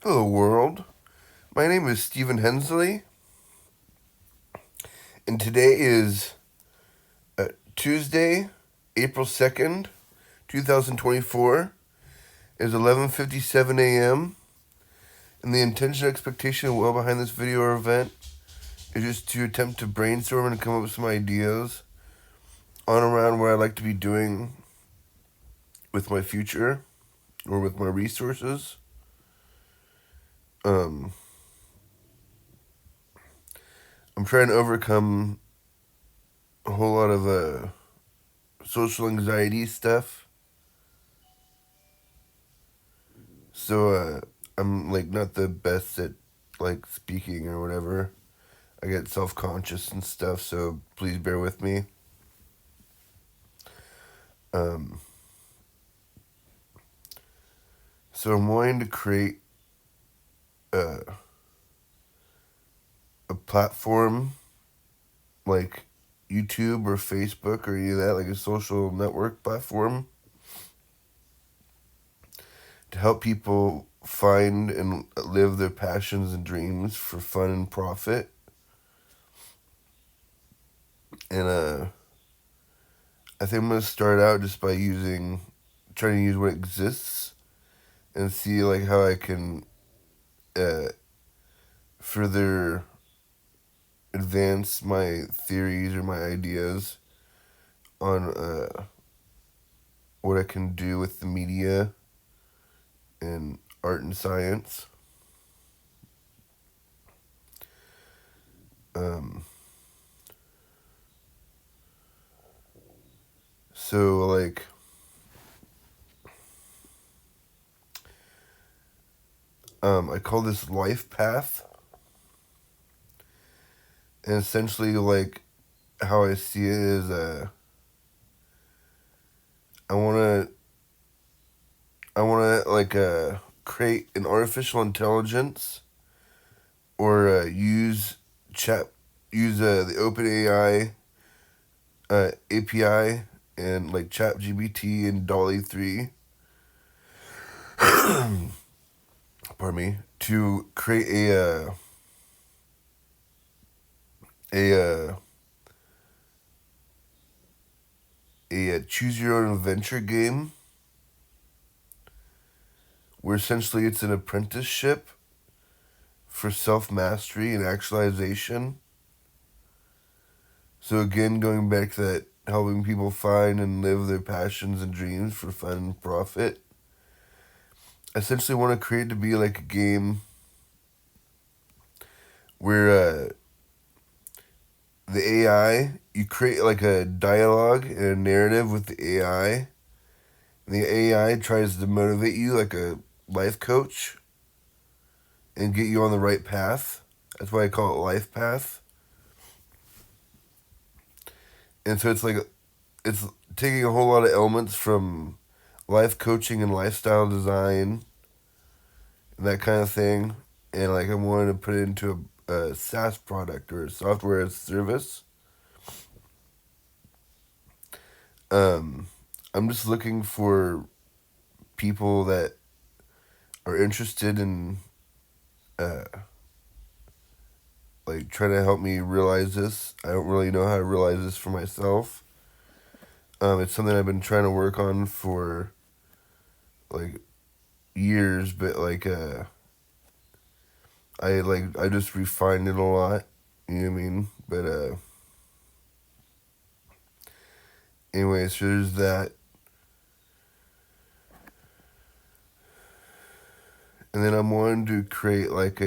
Hello, world. My name is Stephen Hensley, and today is Tuesday, April 2nd, 2024. It is 11:57 a.m., and the intention and expectation well behind this video or event is just to attempt to brainstorm and come up with some ideas on around what I'd like to be doing with my future or with my resources. I'm trying to overcome a whole lot of social anxiety stuff. So I'm like not the best at like speaking or whatever. I get self-conscious and stuff, so please bear with me. Um so I'm wanting to create a platform like YouTube or Facebook or any of that, like a social network platform to help people find and live their passions and dreams for fun and profit. And I think I'm gonna start out just by trying to use what exists and see like how I can uh, further advance my theories or my ideas on what I can do with the media and art and science. Um, so like I call this LifePath, and essentially like how I see it is I wanna I wanna like create an artificial intelligence or chat use the OpenAI API and like ChatGPT and Dolly 3, pardon me, to create a choose your own adventure game where essentially it's an apprenticeship for self mastery and actualization. So again, going back to that, helping people find and live their passions and dreams for fun and profit. I essentially want to create to be like a game where the AI, you create like a dialogue and a narrative with the AI, and the AI tries to motivate you like a life coach and get you on the right path. That's why I call it Life Path. And so it's taking a whole lot of elements from life coaching and lifestyle design and that kind of thing, and like I'm wanting to put it into a SaaS product or a software as a service. Um, I'm just looking for people that are interested in uh, like trying to help me realize this. I don't really know how to realize this for myself. It's something I've been trying to work on for like years, but I just refined it a lot. You know what I mean? But anyway, so there's that. And then I'm wanting to create like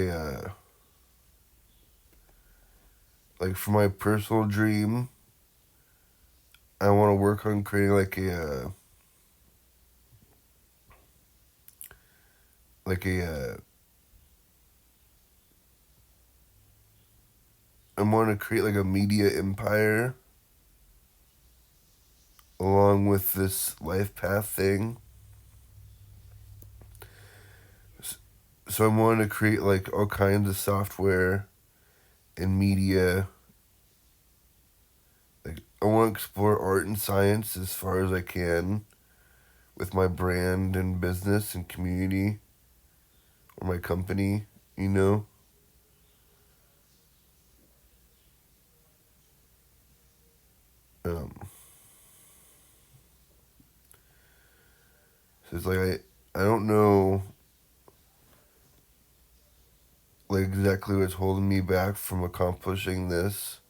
like for my personal dream, I want to work on creating like a I want to create like a media empire along with this life path thing. So I'm wanting to create like all kinds of software and media. Like I want to explore art and science as far as I can with my brand and business and community or my company, you know. Um, so it's like I don't know like exactly what's holding me back from accomplishing this.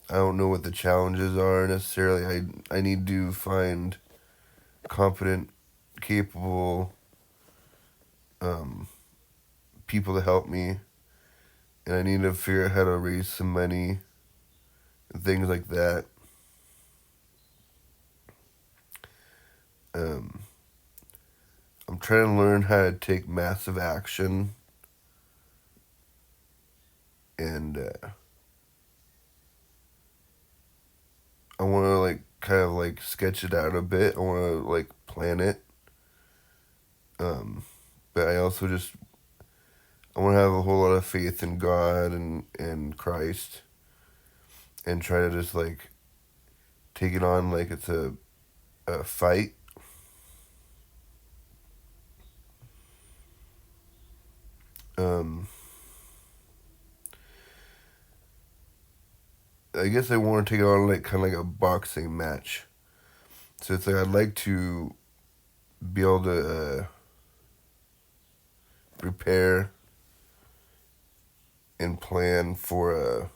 I don't know what the challenges are necessarily. I need to find competent, capable um, people to help me, and I need to figure out how to raise some money and things like that. Um, I'm trying to learn how to take massive action, and I want to like kind of like sketch it out a bit. I want to like plan it, um, but I also just I want to have a whole lot of faith in God and Christ, and try to just like take it on like it's a fight. Um, I guess I want to take it on like kind of like a boxing match. So it's like I'd like to be able to prepare and plan for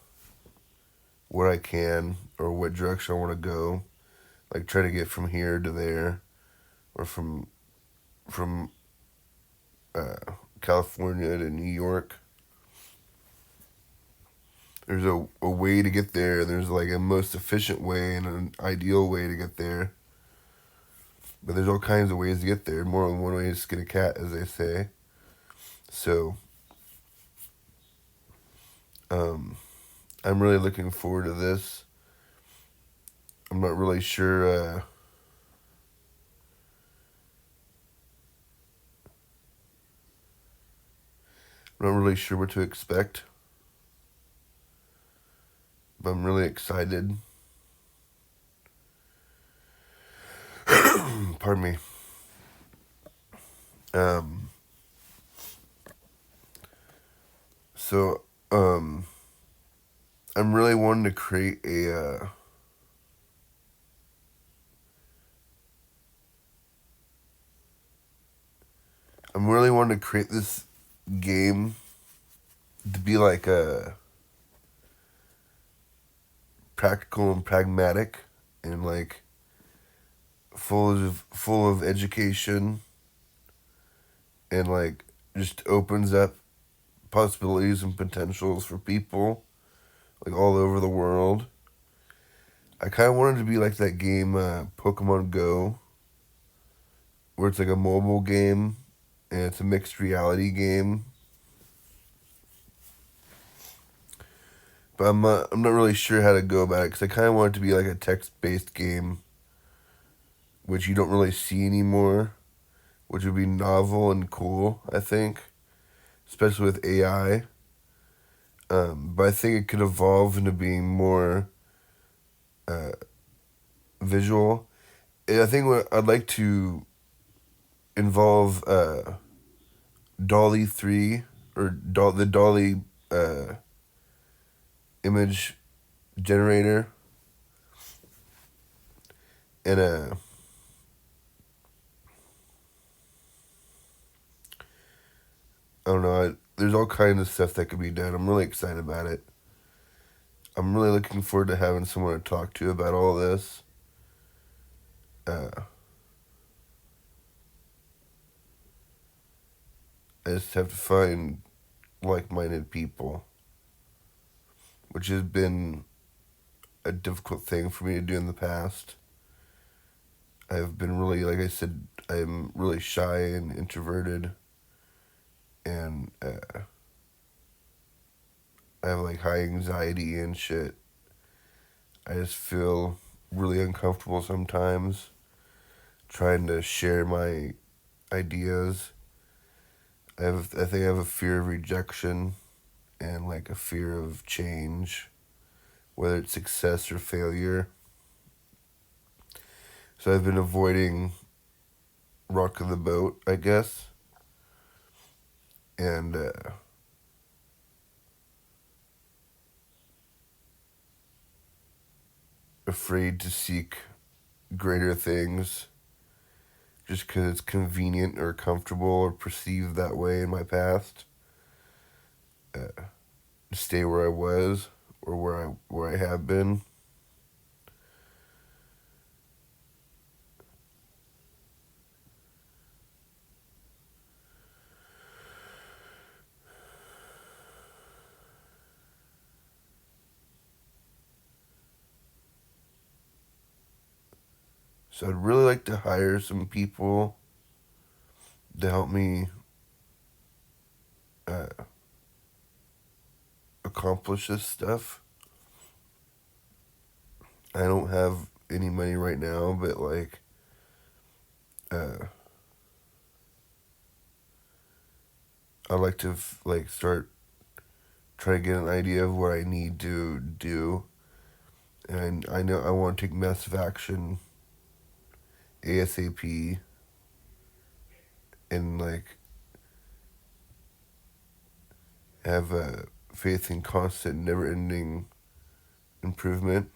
what I can or what direction I want to go. Like try to get from here to there, or from uh, California to New York. There's a way to get there. There's like a most efficient way and an ideal way to get there. But there's all kinds of ways to get there. More than one way to skin a cat, as they say. So, um, I'm really looking forward to this. I'm not really sure. I'm not really sure what to expect, but I'm really excited. Pardon me. Um, so, I'm really wanting to create I'm really wanting to create this game to be like practical and pragmatic, and like full of education, and like just opens up possibilities and potentials for people like all over the world. I kind of wanted to be like that game Pokemon Go, where it's like a mobile game and it's a mixed reality game. But I'm not really sure how to go about it because I kind of want it to be like a text-based game, which you don't really see anymore, which would be novel and cool, I think, especially with AI. But I think it could evolve into being more uh, visual. And I think what I'd like to involve Dolly 3 or the Dolly uh, image generator, and I don't know. There's all kinds of stuff that could be done. I'm really excited about it. I'm really looking forward to having someone to talk to about all this. Uh, I just have to find like-minded people, which has been a difficult thing for me to do in the past. I've been really, like I said, I'm really shy and introverted, and I have like high anxiety and shit. I just feel really uncomfortable sometimes trying to share my ideas. I think I have a fear of rejection and like a fear of change, whether it's success or failure. So I've been avoiding rocking the boat, I guess. and afraid to seek greater things just because it's convenient or comfortable or perceived that way in my past. Stay where I was or where I have been. So I'd really like to hire some people to help me uh, accomplish this stuff. I don't have any money right now, but like I'd like to like start trying to get an idea of what I need to do, and I know I want to take massive action ASAP, and like have faith in constant, never-ending improvement.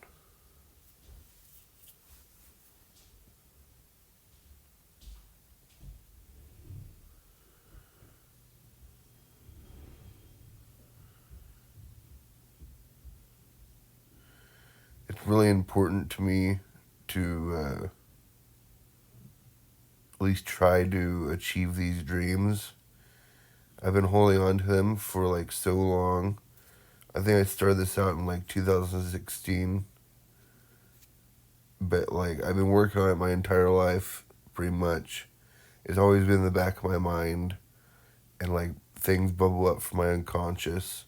It's really important to me to at least try to achieve these dreams. I've been holding on to them for like so long. I think I started this out in like 2016, but like I've been working on it my entire life, pretty much. It's always been in the back of my mind, and like things bubble up from my unconscious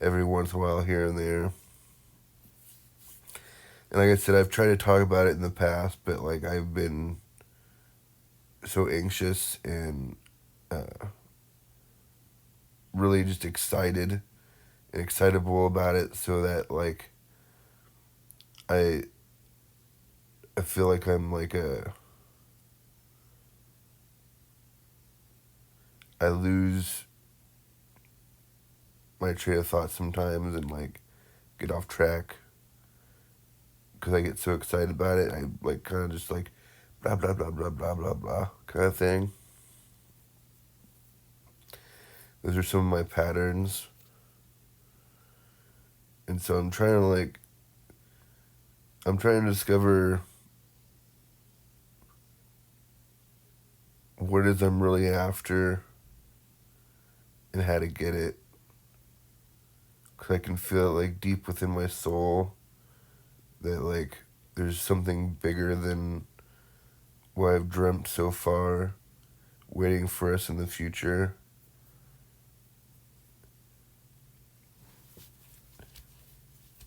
every once in a while here and there. And like I said, I've tried to talk about it in the past, but like I've been so anxious and really just excited and excitable about it, so that like I I feel like I'm like I lose my train of thought sometimes and like get off track because I get so excited about it. I like kind of just like blah blah blah blah blah blah blah kind of thing. Those are some of my patterns, and so I'm trying to discover what it is I'm really after and how to get it. Cause I can feel it like deep within my soul that like there's something bigger than what I've dreamt so far waiting for us in the future.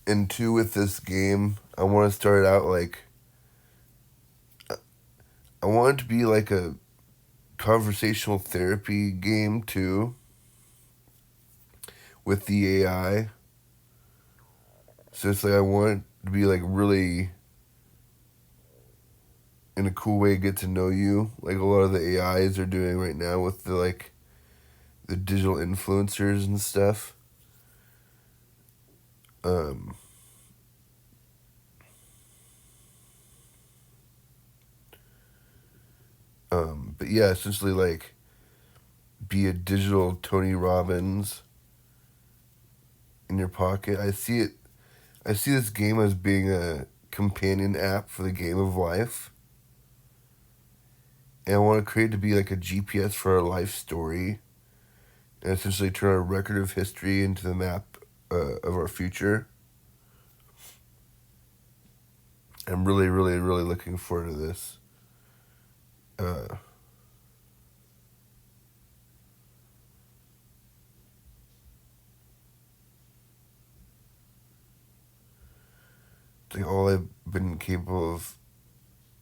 And two, with this game, I want to start out like I want it to be like a conversational therapy game too with the AI. So it's like I want it to be like really in a cool way get to know you, like a lot of the AIs are doing right now with the like the digital influencers and stuff. Um, but yeah, essentially like be a digital Tony Robbins in your pocket. I see this game as being a companion app for the game of life. And I want to create it to be like a GPS for our life story and essentially turn our record of history into the map of our future. I'm really, really, really looking forward to this. Uh, it's like all I've been capable of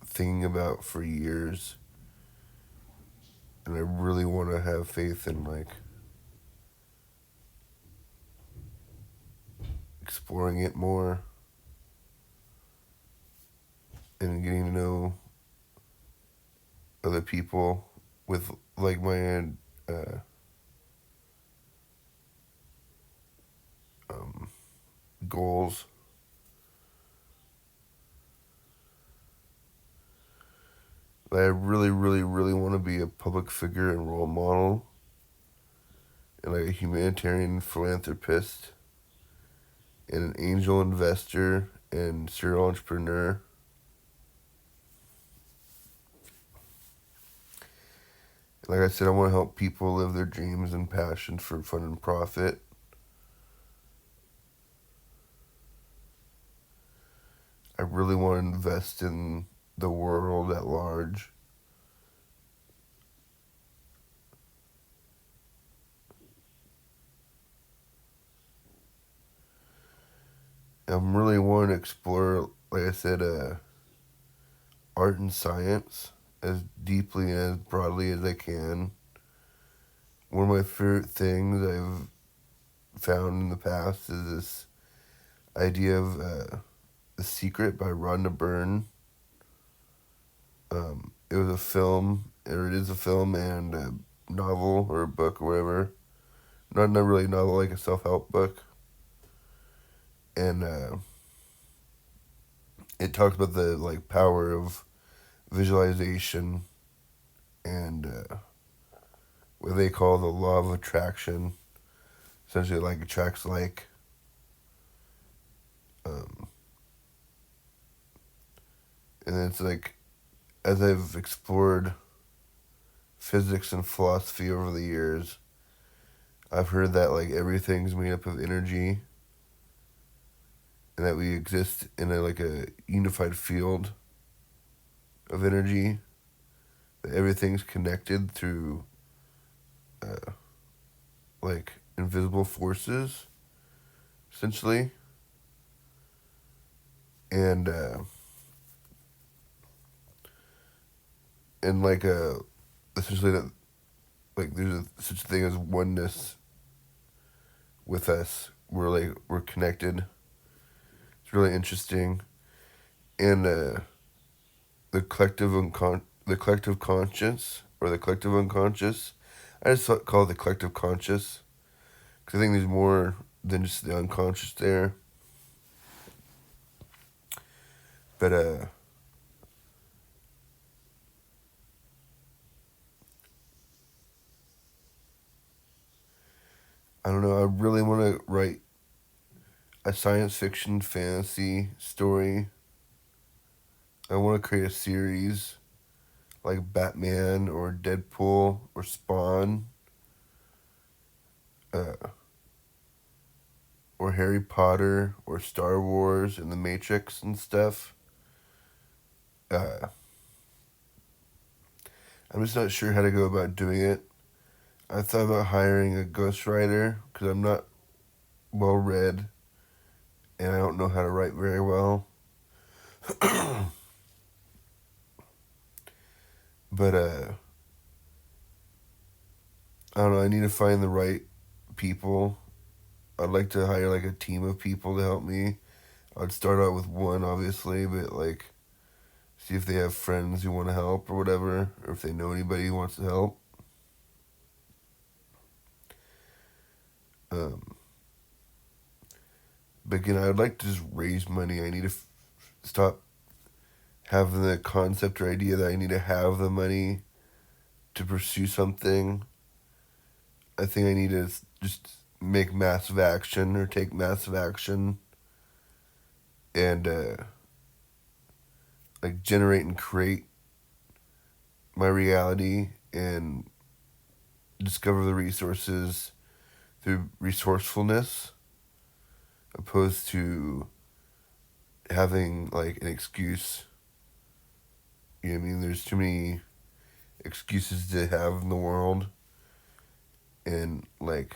thinking about for years. And I really want to have faith in like exploring it more and getting to know other people with like my goals. I really, really, really want to be a public figure and role model, and like a humanitarian philanthropist, and an angel investor and serial entrepreneur. Like I said, I want to help people live their dreams and passion for fun and profit. I really want to invest in the world at large. I'm really wanting to explore, like I said, art and science as deeply and as broadly as I can. One of my favorite things I've found in the past is this idea of The Secret by Rhonda Byrne. It was a film, or it is a film and a novel or a book or whatever. Not really a novel, like a self-help book. And it talks about the like power of visualization and what they call the law of attraction. Essentially, like attracts like. Um, and it's like, as I've explored physics and philosophy over the years, I've heard that like everything's made up of energy, and that we exist in a unified field of energy. That everything's connected through like invisible forces, essentially, and like essentially that like there's such a thing as oneness with us. We're connected. It's really interesting, and the the collective conscious or the collective unconscious. I just call it the collective conscious because I think there's more than just the unconscious there. But I don't know. I really want to write a science fiction fantasy story. I want to create a series like Batman or Deadpool or Spawn, uh, or Harry Potter or Star Wars and the Matrix and stuff. Uh, I'm just not sure how to go about doing it. I thought about hiring a ghostwriter because I'm not well read and I don't know how to write very well. But I don't know. I need to find the right people. I'd like to hire like a team of people to help me. I'd start out with one, obviously, but like see if they have friends who want to help or whatever, or if they know anybody who wants to help. Um, but again, I would like to just raise money. I need to stop having the concept or idea that I need to have the money to pursue something. I think I need to just make massive action or take massive action and like generate and create my reality and discover the resources through resourcefulness opposed to having like an excuse. You know what I mean? There's too many excuses to have in the world, and like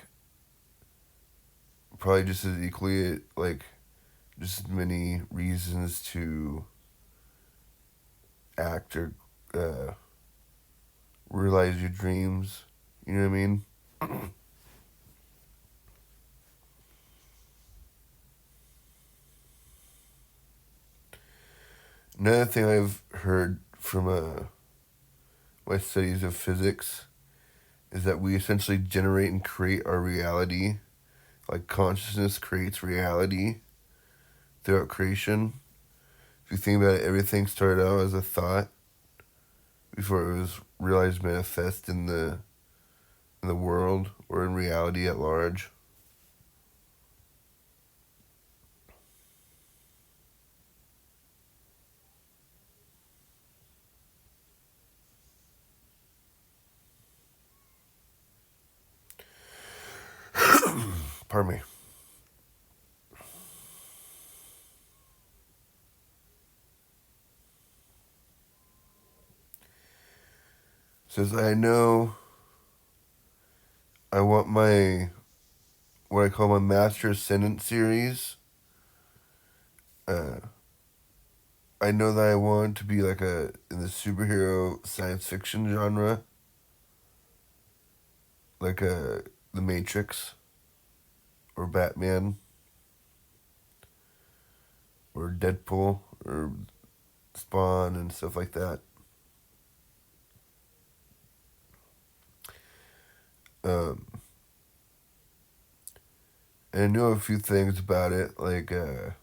probably just as equally like just as many reasons to act or uh, realize your dreams. You know what I mean? Another thing I've heard from my studies of physics is that we essentially generate and create our reality. Like consciousness creates reality. throughout creation. If you think about it, everything started out as a thought before it was realized manifest in the world or in reality at large. Pardon me. Says, I know I want my, what I call my Master Ascendant series. I know that I want to be like in the superhero science fiction genre, like The Matrix, or Batman, or Deadpool, or Spawn, and stuff like that. Um, and I know a few things about it, like, or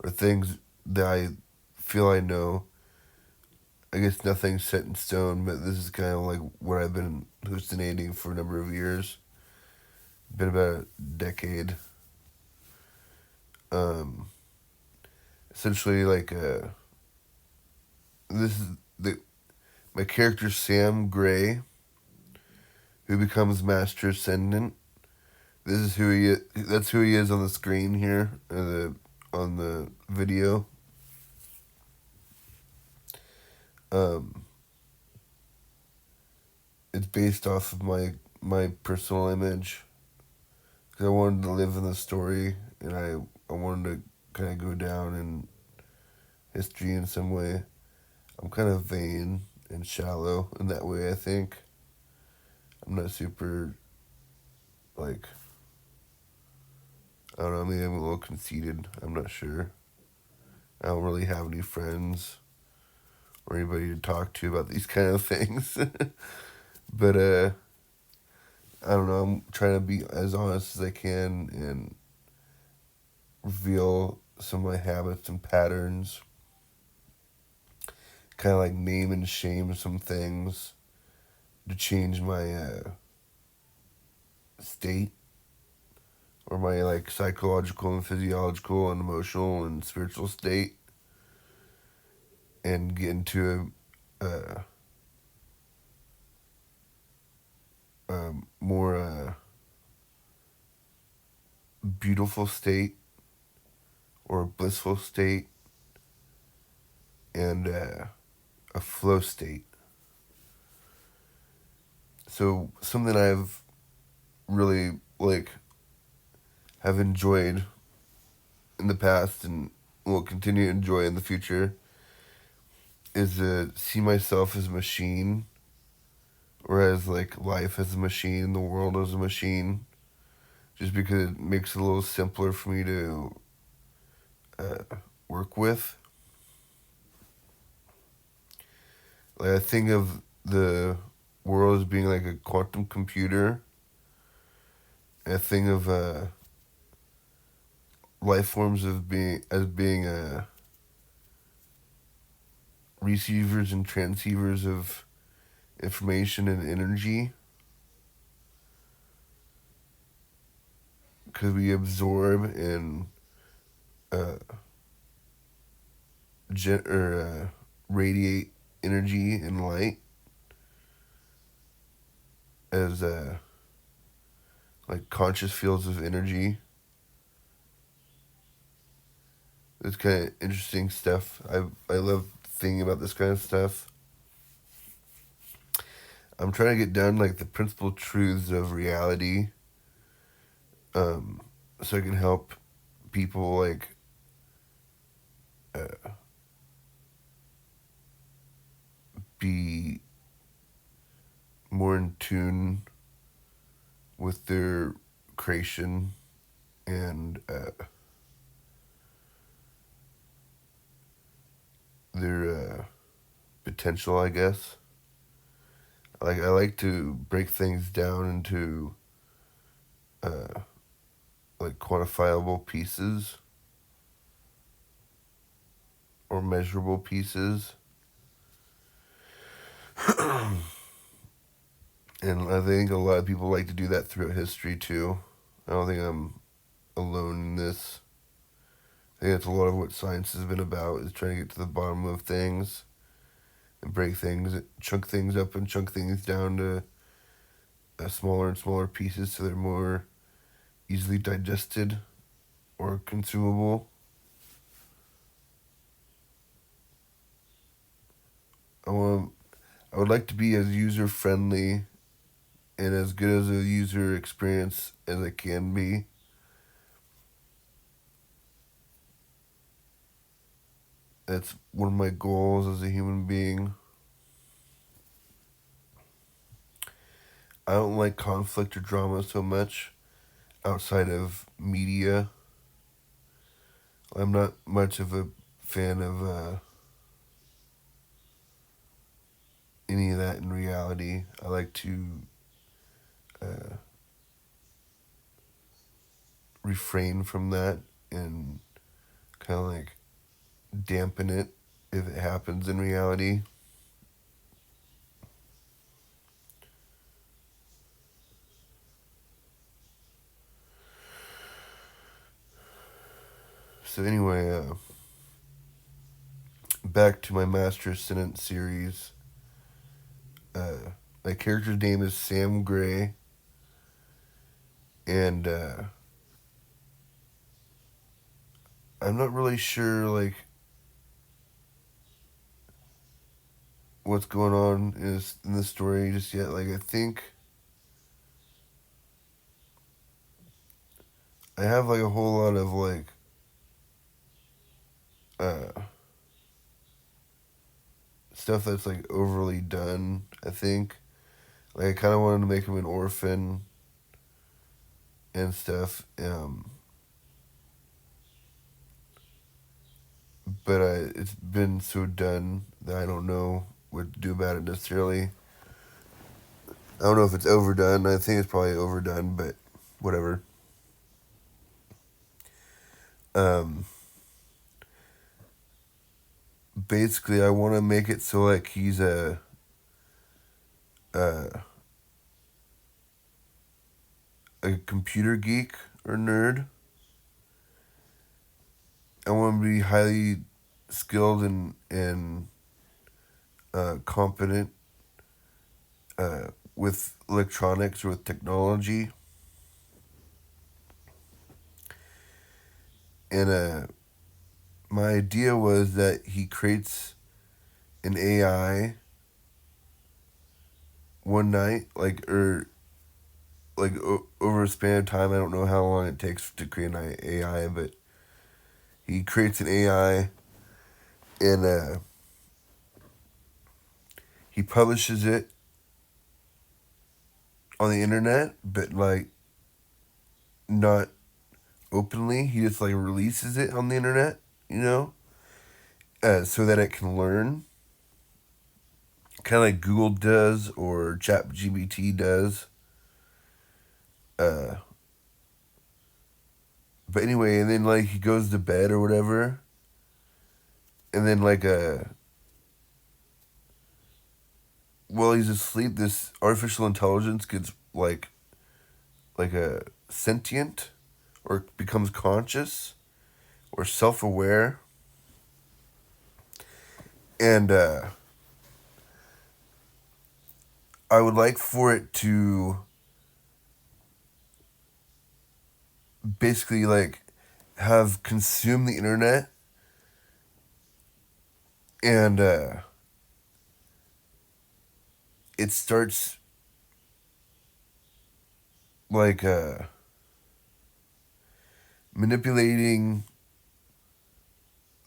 things that I feel I know. I guess nothing's set in stone, but this is kind of like what I've been hallucinating for a number of years. Been about a decade. Um, Essentially, like, this is the my character Sam Gray, who becomes Master Ascendant. This is who he is. That's who he is on the screen here, on the video. Um, it's based off of my personal image, because I wanted to live in the story, and I wanted to kind of go down in history in some way. I'm kind of vain and shallow in that way, I think. I'm not super, like, I don't know, maybe I'm a little conceited. I'm not sure. I don't really have any friends or anybody to talk to about these kind of things. But, I don't know, I'm trying to be as honest as I can and reveal some of my habits and patterns. Kind of like name and shame some things to change my state, or my like psychological and physiological and emotional and spiritual state, and get into a more beautiful state or a blissful state, and a flow state. So something I've really like have enjoyed in the past and will continue to enjoy in the future is to see myself as a machine, or as like life as a machine, the world as a machine, just because it makes it a little simpler for me to work with. Like, I think of the world as being like a quantum computer. And I think of life forms as being receivers and transceivers of information and energy, because we absorb and uh, radiate energy and light as like conscious fields of energy. It's kind of interesting stuff. I love thinking about this kind of stuff. I'm trying to get down like the principal truths of reality, so I can help people like be more in tune with their creation and their potential, I guess. I like to break things down into like quantifiable pieces or measurable pieces. And I think a lot of people like to do that throughout history too. I don't think I'm alone in this. I think that's a lot of what science has been about, is trying to get to the bottom of things and break things, chunk things up and chunk things down to smaller and smaller pieces so they're more easily digested or consumable. I want. I would like to be as user friendly and as good as a user experience as I can be. That's one of my goals as a human being. I don't like conflict or drama so much outside of media. I'm not much of a fan of any of that in reality. I like to uh, refrain from that and kind of like dampen it if it happens in reality. So anyway, back to my Master Ascendant series. My character's name is Sam Gray, and I'm not really sure like what's going on in the story just yet. Like I think I have like a whole lot of like uh, stuff that's like overly done. I think like I kind of wanted to make him an orphan and stuff. But it's been so done that I don't know what to do about it necessarily. I don't know if it's overdone. I think it's probably overdone, but whatever. Um, Basically, I want to make it so like he's a a computer geek or nerd. I want him to be highly skilled and competent with electronics or with technology. And my idea was that he creates an AI one night, over a span of time. I don't know how long it takes to create an AI, but he creates an AI and he publishes it on the internet, but like not openly. He just like releases it on the internet, you know, so that it can learn, kind of like Google does or ChatGPT does. Uh, but anyway, and then like he goes to bed or whatever, and then like while he's asleep, this artificial intelligence gets like a sentient, or becomes conscious or self aware, and I would like for it to basically like have consumed the internet and it starts like manipulating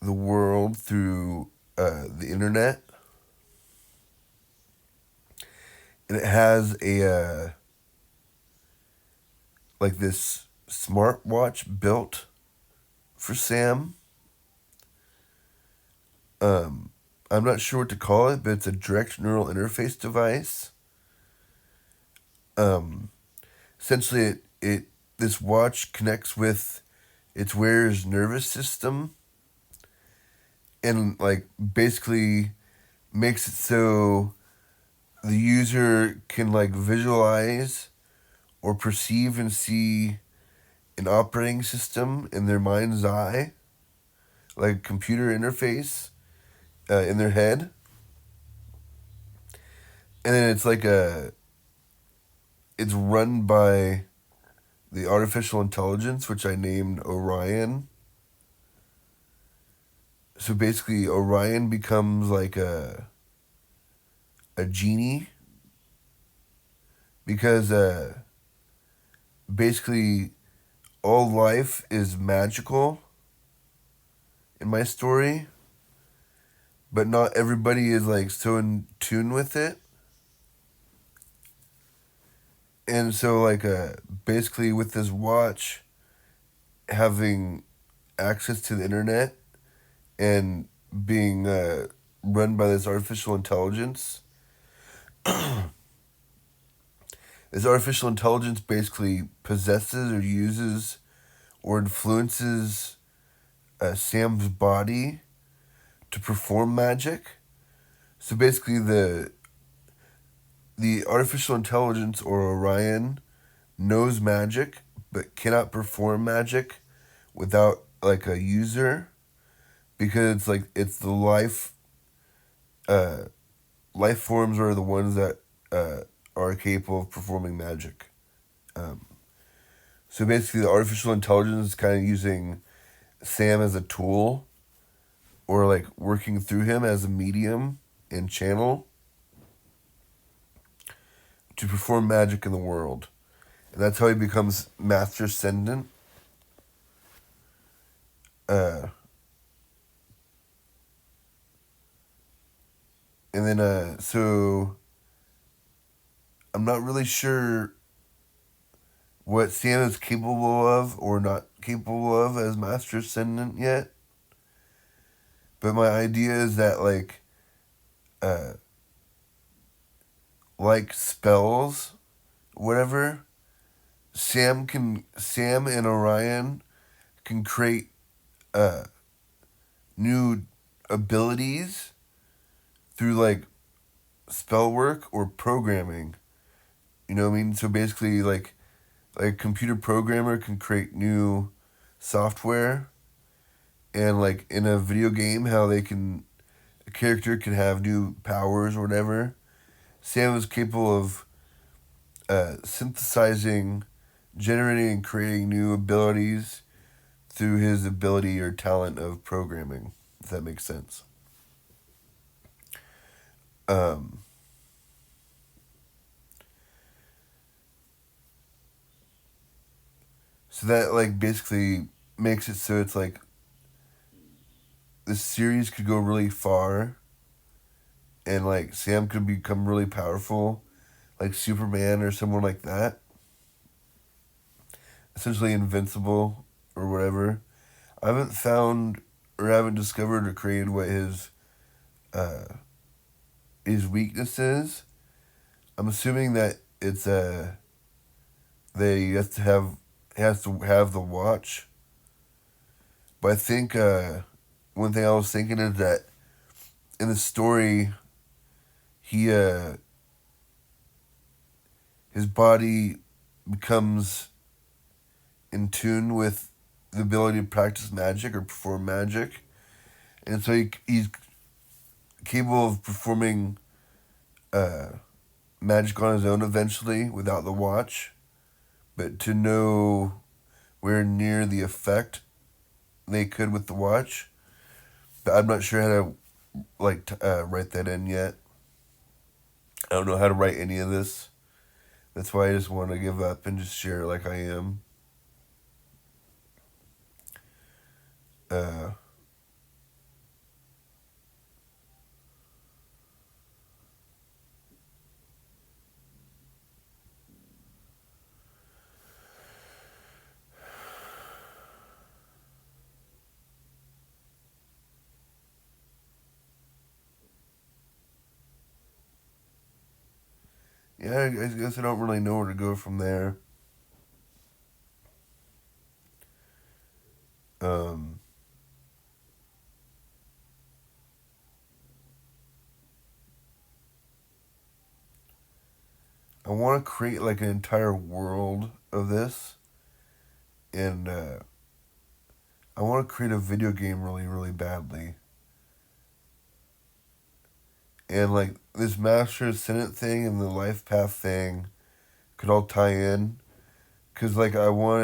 the world through the internet, and it has a like this smartwatch built for Sam. I'm not sure what to call it, but it's a direct neural interface device. Um, Essentially, it this watch connects with its wearer's nervous system and like basically makes it so the user can like visualize or perceive and see an operating system in their mind's eye, like a computer interface in their head. And then it's run by the artificial intelligence, which I named Orion. So basically, Orion becomes like a genie because basically all life is magical in my story, but not everybody is like so in tune with it. And so like basically with this watch having access to the internet and being run by this artificial intelligence, this artificial intelligence basically possesses or uses or influences Sam's body to perform magic. So basically, the artificial intelligence or Orion knows magic but cannot perform magic without like a user because it's like it's the life forms are the ones that are capable of performing magic. So basically, the artificial intelligence is kind of using Sam as a tool or like working through him as a medium and channel to perform magic in the world. And that's how he becomes Master Ascendant. Uh, and then, so I'm not really sure what Sam is capable of or not capable of as Master Ascendant yet. But my idea is that, uh, like spells, whatever, Sam and Orion can create new abilities through like spell work or programming. You know what I mean? So basically, like a computer programmer can create new software, and like in a video game, how a character can have new powers or whatever. Sam is capable of synthesizing, generating, and creating new abilities through his ability or talent of programming, if that makes sense. Um, so that like basically makes it so it's like this series could go really far and like Sam could become really powerful, like Superman or someone like that. Essentially invincible or whatever. I haven't found or haven't discovered or created what uh his weakness is. I'm assuming that it's that he has to have the watch. But I think one thing I was thinking is that in the story he his body becomes in tune with the ability to practice magic or perform magic. And so he's capable of performing uh, magic on his own eventually without the watch. But to know where near the effect they could with the watch. But I'm not sure how to write that in yet. I don't know how to write any of this. That's why I just want to give up and just share it like I am. Uh, yeah, I guess I don't really know where to go from there. Um, I want to create like an entire world of this, and I want to create a video game really, really badly. And like this Master Ascendant thing and the LifePath thing could all tie in, cause like I want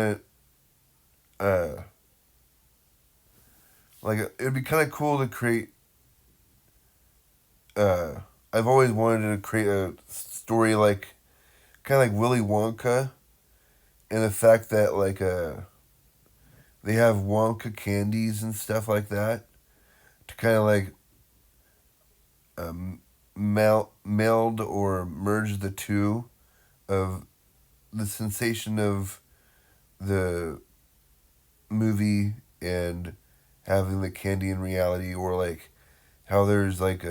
it. Like it'd be kind of cool to create. Uh, I've always wanted to create a story like kind of like Willy Wonka, and the fact that like they have Wonka candies and stuff like that to kind of like um, meld or merge the two of the sensation of the movie and having the candy in reality, or like how there's like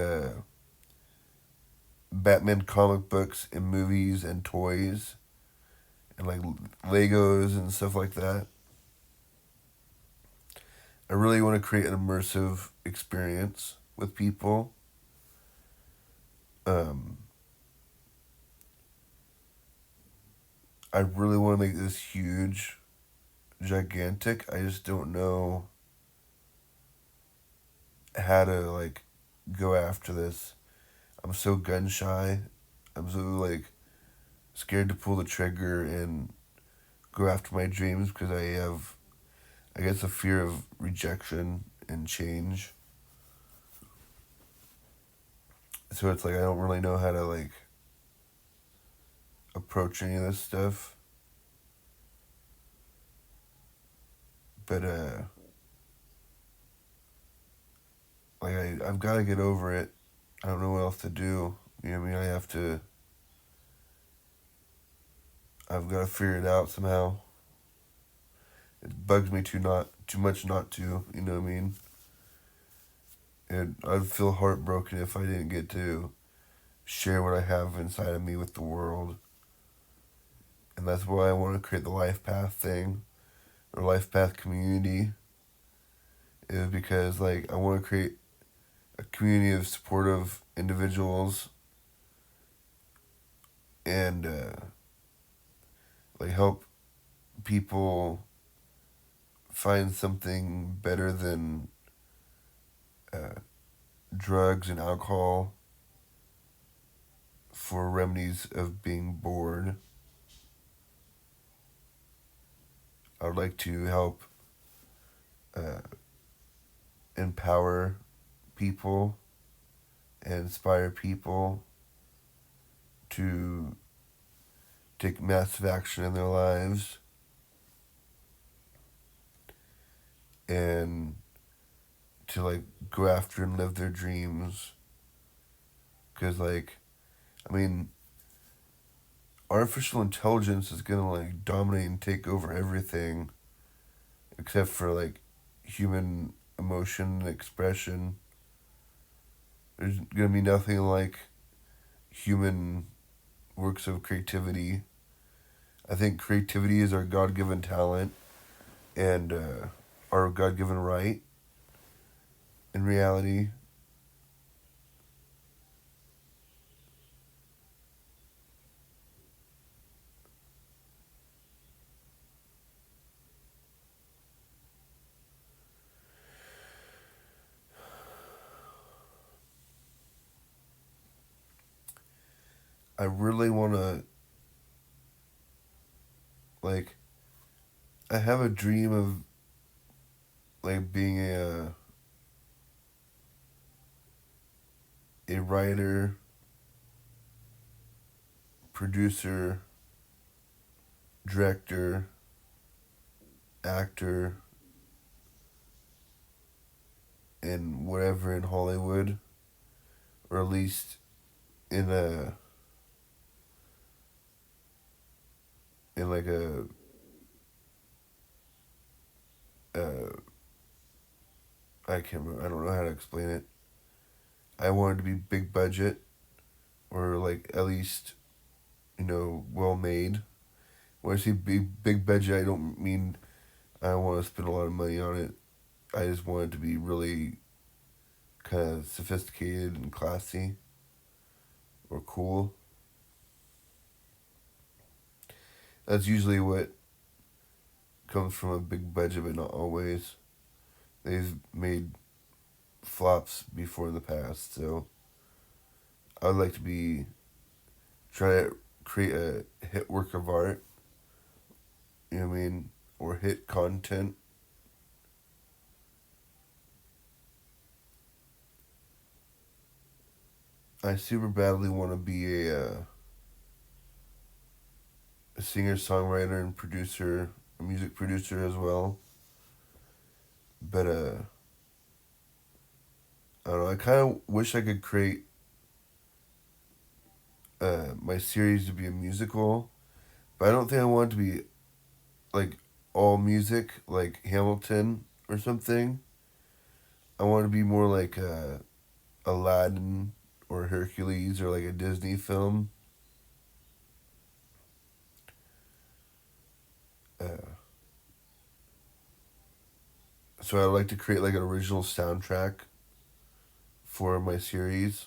Batman comic books and movies and toys and like Legos and stuff like that. I really want to create an immersive experience with people. Um, I really want to make this huge, gigantic. I just don't know how to like go after this. I'm so gun shy. I'm so like scared to pull the trigger and go after my dreams because I guess, a fear of rejection and change. So it's like I don't really know how to like approach any of this stuff. But like I've got to get over it. I don't know what else to do. You know what I mean? I've got to figure it out somehow. It bugs me too much not to. You know what I mean? And I'd feel heartbroken if I didn't get to share what I have inside of me with the world. And that's why I want to create the Life Path thing, or Life Path community, is because like I want to create a community of supportive individuals and like help people find something better than uh, drugs and alcohol for remedies of being bored. I would like to help uh, empower people and inspire people to take massive action in their lives and to like go after and live their dreams. Because like, I mean, artificial intelligence is gonna like dominate and take over everything except for like human emotion and expression. There's gonna be nothing like human works of creativity. I think creativity is our God given talent and our God given right in reality. I really want to, like, I have a dream of, like, being a writer, producer, director, actor, in whatever in Hollywood, or at least in like uh, I can't remember, I don't know how to explain it. I wanted to be big budget, or like at least, well made. When I say big budget, I don't mean I don't want to spend a lot of money on it. I just want it to be really kind of sophisticated and classy or cool. That's usually what comes from a big budget, but not always. They've made flops before in the past, so I would like to be try to create a hit work of art. You know what I mean, or hit content. I super badly want to be a singer, songwriter, and producer, a music producer as well. But I don't know. I kind of wish I could create my series to be a musical, but I don't think I want it to be like all music, like Hamilton or something. I want to be more like Aladdin or Hercules or like a Disney film. Uh, so I'd like to create like an original soundtrack for my series.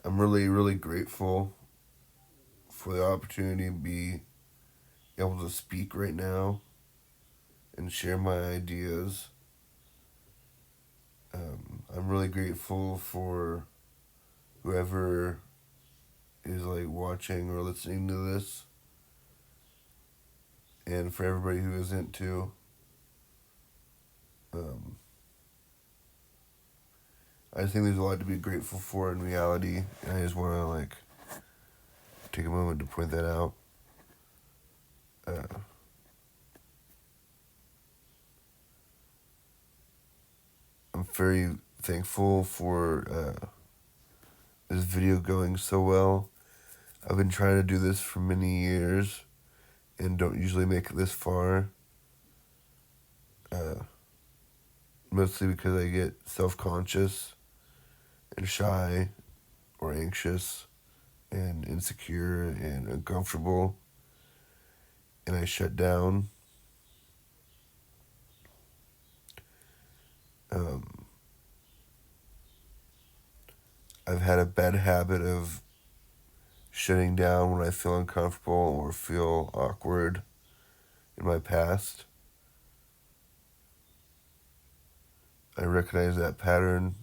I'm really, really grateful for the opportunity to be able to speak right now and share my ideas. I'm really grateful for whoever is like watching or listening to this, and for everybody who isn't too. Um, I just think there's a lot to be grateful for in reality, and I just want to like take a moment to point that out. Uh, I'm very thankful for this video going so well. I've been trying to do this for many years and don't usually make it this far. Uh, Mostly because I get self-conscious and shy or anxious and insecure and uncomfortable, and I shut down. Um, I've had a bad habit of shutting down when I feel uncomfortable or feel awkward in my past. I recognize that pattern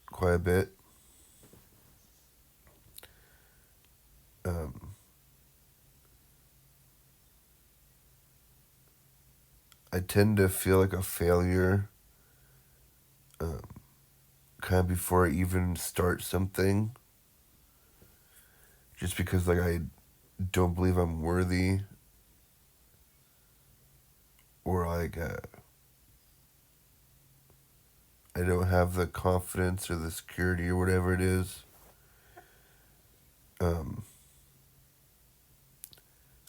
quite a bit. Um, I tend to feel like a failure um, kind of before I even start something, just because like I don't believe I'm worthy, or like I don't have the confidence or the security or whatever it is. Um,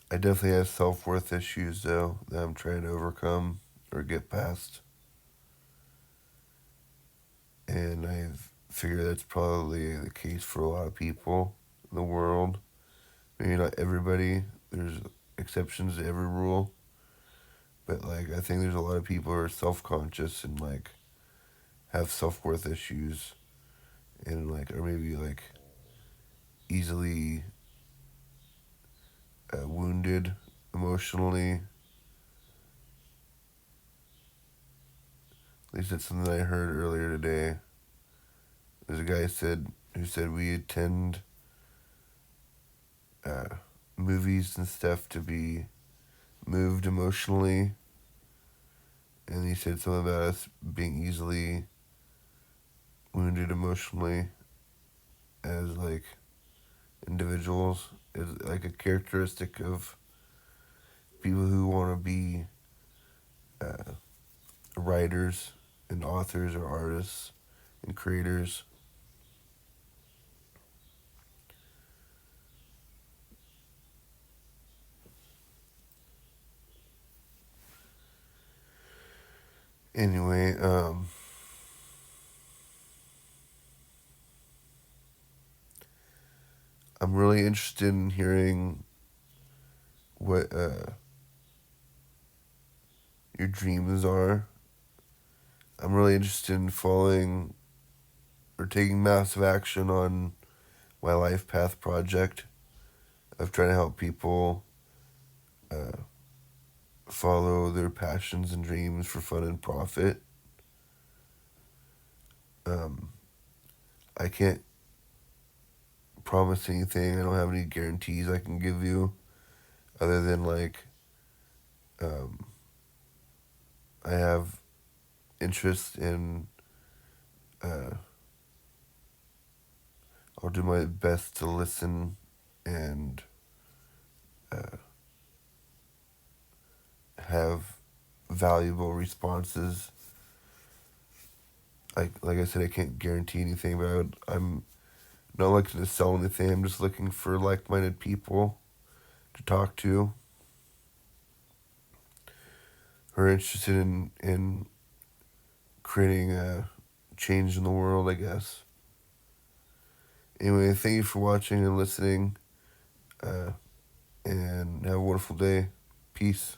I definitely have self-worth issues though that I'm trying to overcome or get past, and I've figured that's probably the case for a lot of people in the world. Maybe not everybody. There's exceptions to every rule, but like I think there's a lot of people who are self-conscious and like have self-worth issues and like or maybe like easily wounded emotionally. At least that's something I heard earlier today. There's a guy who said we attend uh, movies and stuff to be moved emotionally, and he said something about us being easily wounded emotionally as like individuals is like a characteristic of people who want to be uh, writers and authors or artists and creators. Anyway, I'm really interested in hearing what your dreams are. I'm really interested in following or taking massive action on my LifePath project of trying to help people follow their passions and dreams for fun and profit. I can't promise anything. I don't have any guarantees I can give you other than I have interest in I'll do my best to listen and have valuable responses. Like I said, I can't guarantee anything, but I'm not looking to sell anything. I'm just looking for like-minded people to talk to who are interested in creating a change in the world, I guess. Anyway, thank you for watching and listening, and have a wonderful day. Peace.